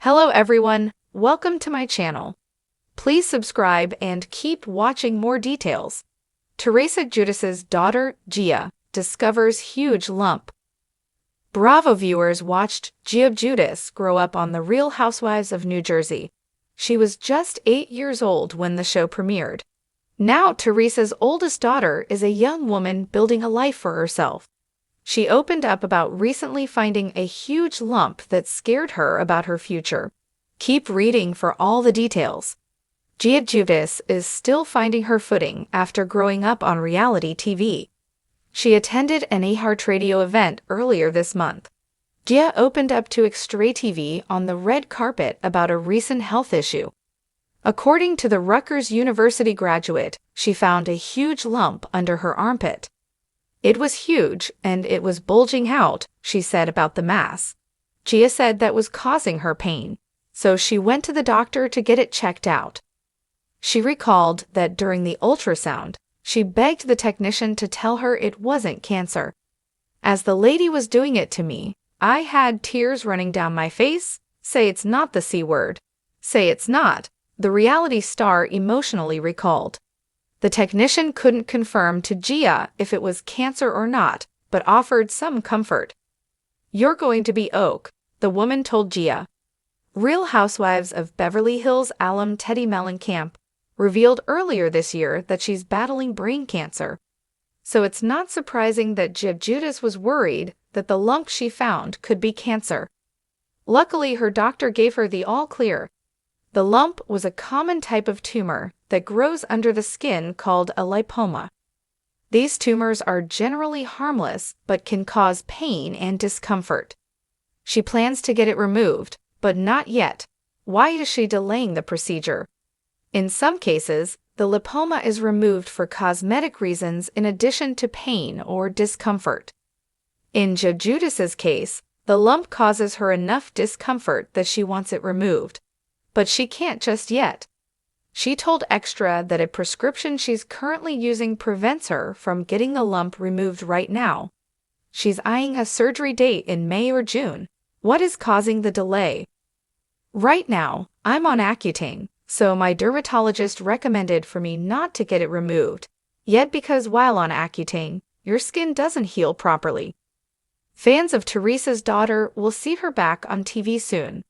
Hello everyone, welcome to my channel. Please subscribe and keep watching more details. Teresa Giudice's daughter, Gia, discovers huge lump. Bravo viewers watched Gia Giudice grow up on The Real Housewives of New Jersey. She was just 8 years old when the show premiered. Now Teresa's oldest daughter is a young woman building a life for herself. She opened up about recently finding a huge lump that scared her about her future. Keep reading for all the details. Gia Giudice is still finding her footing after growing up on reality TV. She attended an iHeartRadio event earlier this month. Gia opened up to Extra TV on the red carpet about a recent health issue. According to the Rutgers University graduate, she found a huge lump under her armpit. It was huge, and it was bulging out, she said about the mass. Gia said that was causing her pain, so she went to the doctor to get it checked out. She recalled that during the ultrasound, she begged the technician to tell her it wasn't cancer. As the lady was doing it to me, I had tears running down my face. Say it's not the C word. Say it's not, the reality star emotionally recalled. The technician couldn't confirm to Gia if it was cancer or not, but offered some comfort. "You're going to be OK," the woman told Gia. Real Housewives of Beverly Hills alum Teddi Mellencamp revealed earlier this year that she's battling brain cancer. So it's not surprising that Gia Giudice was worried that the lump she found could be cancer. Luckily, her doctor gave her the all-clear. The lump was a common type of tumor that grows under the skin called a lipoma. These tumors are generally harmless but can cause pain and discomfort. She plans to get it removed, but not yet. Why is she delaying the procedure? In some cases, the lipoma is removed for cosmetic reasons in addition to pain or discomfort. In Gia Giudice's case, the lump causes her enough discomfort that she wants it removed. But she can't just yet. She told Extra that a prescription she's currently using prevents her from getting the lump removed right now. She's eyeing a surgery date in May or June. What is causing the delay? Right now, I'm on Accutane, so my dermatologist recommended for me not to get it removed, yet because while on Accutane, your skin doesn't heal properly. Fans of Teresa's daughter will see her back on TV soon.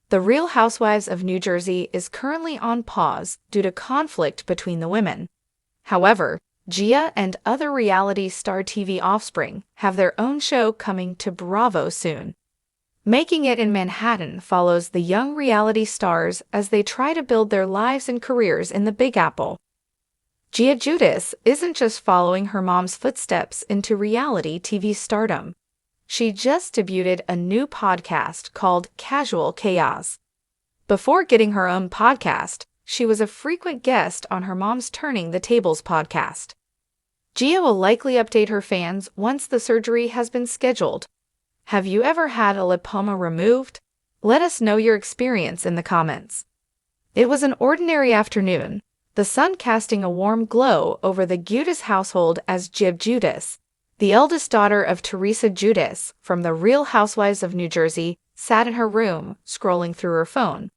The Real Housewives of New Jersey is currently on pause due to conflict between the women. However, Gia and other reality star TV offspring have their own show coming to Bravo soon. Making It in Manhattan follows the young reality stars as they try to build their lives and careers in the Big Apple. Gia Giudice isn't just following her mom's footsteps into reality TV stardom. She just debuted a new podcast called Casual Chaos. Before getting her own podcast, she was a frequent guest on her mom's Turning the Tables podcast. Gia will likely update her fans once the surgery has been scheduled. Have you ever had a lipoma removed? Let us know your experience in the comments. It was an ordinary afternoon, the sun casting a warm glow over the Giudice household as Gia Giudice, the eldest daughter of Teresa Giudice from The Real Housewives of New Jersey, sat in her room, scrolling through her phone.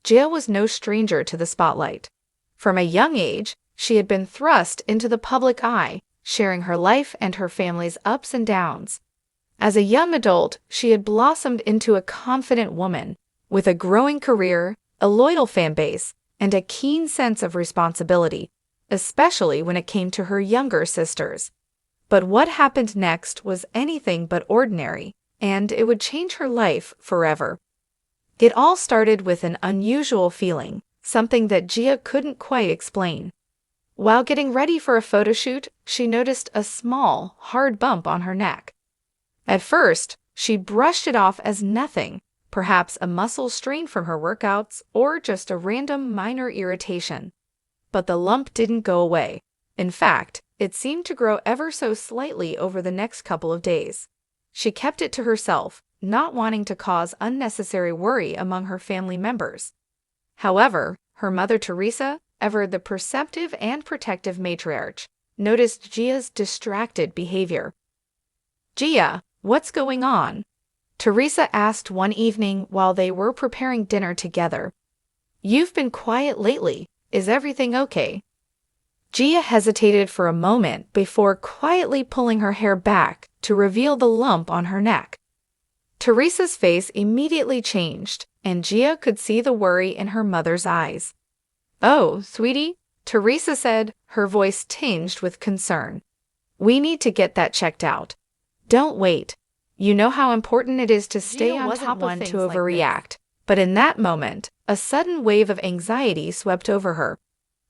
Gia was no stranger to the spotlight. From a young age, she had been thrust into the public eye, sharing her life and her family's ups and downs. As a young adult, she had blossomed into a confident woman, with a growing career, a loyal fan base, and a keen sense of responsibility, especially when it came to her younger sisters. But what happened next was anything but ordinary, and it would change her life forever. It all started with an unusual feeling, something that Gia couldn't quite explain. While getting ready for a photo shoot, she noticed a small, hard bump on her neck. At first, she brushed it off as nothing, perhaps a muscle strain from her workouts or just a random minor irritation. But the lump didn't go away. In fact, it seemed to grow ever so slightly over the next couple of days. She kept it to herself, not wanting to cause unnecessary worry among her family members. However, her mother Teresa, ever the perceptive and protective matriarch, noticed Gia's distracted behavior. "Gia, what's going on?" Teresa asked one evening while they were preparing dinner together. "You've been quiet lately. Is everything okay?" Gia hesitated for a moment before quietly pulling her hair back to reveal the lump on her neck. Teresa's face immediately changed, and Gia could see the worry in her mother's eyes. "Oh, sweetie," Teresa said, her voice tinged with concern. "We need to get that checked out. Don't wait. You know how important it is to stay on top of things to overreact." But in that moment, a sudden wave of anxiety swept over her.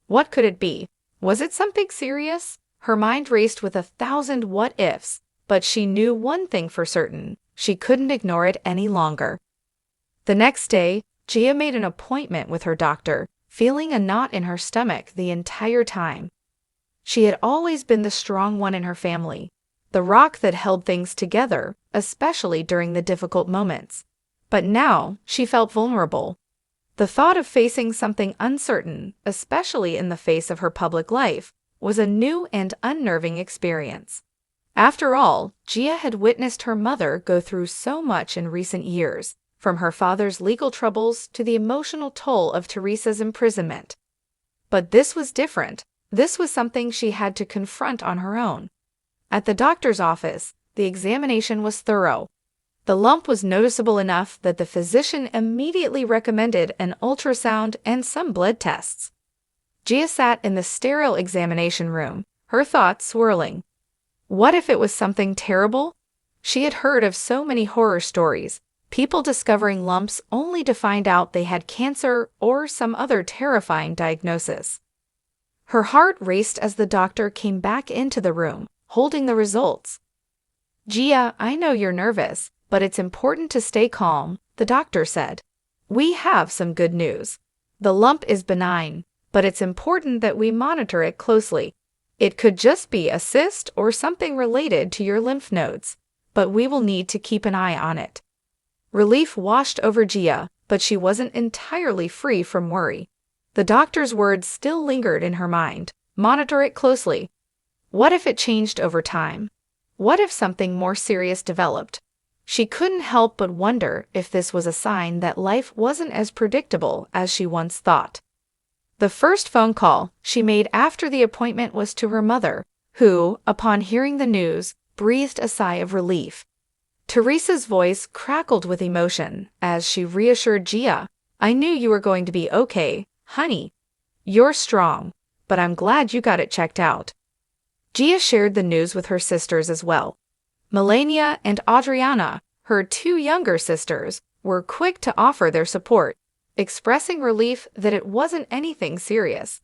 What could it be? Was it something serious? Her mind raced with 1,000 what-ifs, but she knew one thing for certain: she couldn't ignore it any longer. The next day, Gia made an appointment with her doctor, feeling a knot in her stomach the entire time. She had always been the strong one in her family, the rock that held things together, especially during the difficult moments. But now, she felt vulnerable. The thought of facing something uncertain, especially in the face of her public life, was a new and unnerving experience. After all, Gia had witnessed her mother go through so much in recent years, from her father's legal troubles to the emotional toll of Teresa's imprisonment. But this was different. This was something she had to confront on her own. At the doctor's office, the examination was thorough. The lump was noticeable enough that the physician immediately recommended an ultrasound and some blood tests. Gia sat in the sterile examination room, her thoughts swirling. What if it was something terrible? She had heard of so many horror stories, people discovering lumps only to find out they had cancer or some other terrifying diagnosis. Her heart raced as the doctor came back into the room, holding the results. "Gia, I know you're nervous, but it's important to stay calm," the doctor said. "We have some good news. The lump is benign, but it's important that we monitor it closely. It could just be a cyst or something related to your lymph nodes, but we will need to keep an eye on it." Relief washed over Gia, but she wasn't entirely free from worry. The doctor's words still lingered in her mind. Monitor it closely. What if it changed over time? What if something more serious developed? She couldn't help but wonder if this was a sign that life wasn't as predictable as she once thought. The first phone call she made after the appointment was to her mother, who, upon hearing the news, breathed a sigh of relief. Teresa's voice crackled with emotion as she reassured Gia, "I knew you were going to be okay, honey. You're strong, but I'm glad you got it checked out." Gia shared the news with her sisters as well. Melania and Adriana, her two younger sisters, were quick to offer their support, expressing relief that it wasn't anything serious.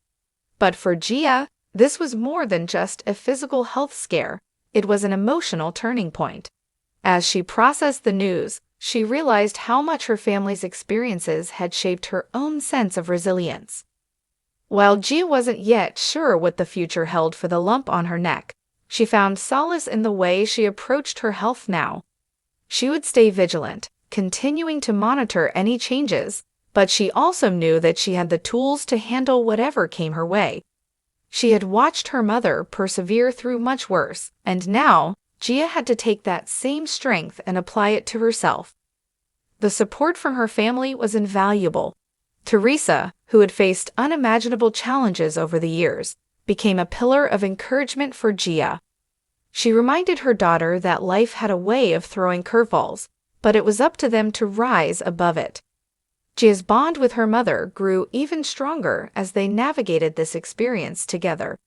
But for Gia, this was more than just a physical health scare. It was an emotional turning point. As she processed the news, she realized how much her family's experiences had shaped her own sense of resilience. While Gia wasn't yet sure what the future held for the lump on her neck, she found solace in the way she approached her health now. She would stay vigilant, continuing to monitor any changes, but she also knew that she had the tools to handle whatever came her way. She had watched her mother persevere through much worse, and now Gia had to take that same strength and apply it to herself. The support from her family was invaluable. Teresa, who had faced unimaginable challenges over the years, became a pillar of encouragement for Gia. She reminded her daughter that life had a way of throwing curveballs, but it was up to them to rise above it. Gia's bond with her mother grew even stronger as they navigated this experience together.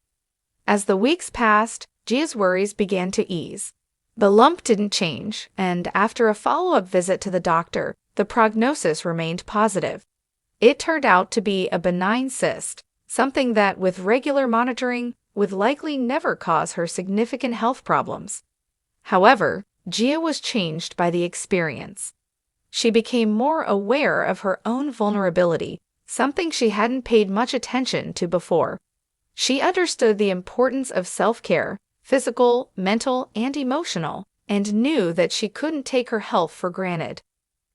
As the weeks passed, Gia's worries began to ease. The lump didn't change, and after a follow-up visit to the doctor, the prognosis remained positive. It turned out to be a benign cyst, something that, with regular monitoring, would likely never cause her significant health problems. However, Gia was changed by the experience. She became more aware of her own vulnerability, something she hadn't paid much attention to before. She understood the importance of self-care, physical, mental, and emotional, and knew that she couldn't take her health for granted.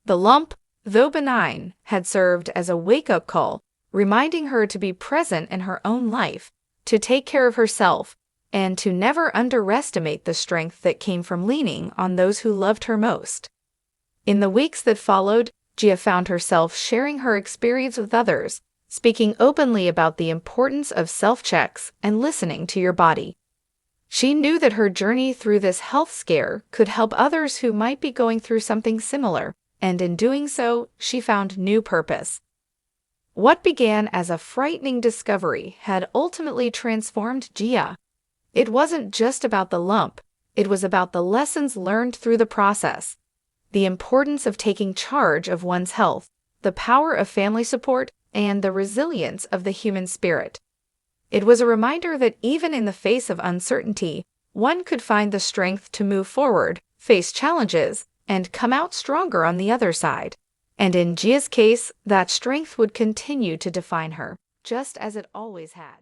The lump, though benign, had served as a wake-up call, reminding her to be present in her own life, to take care of herself, and to never underestimate the strength that came from leaning on those who loved her most. In the weeks that followed, Gia found herself sharing her experience with others, speaking openly about the importance of self-checks and listening to your body. She knew that her journey through this health scare could help others who might be going through something similar, and in doing so, she found new purpose. What began as a frightening discovery had ultimately transformed Gia. It wasn't just about the lump, it was about the lessons learned through the process, the importance of taking charge of one's health, the power of family support, and the resilience of the human spirit. It was a reminder that even in the face of uncertainty, one could find the strength to move forward, face challenges, and come out stronger on the other side. And in Gia's case, that strength would continue to define her, just as it always had.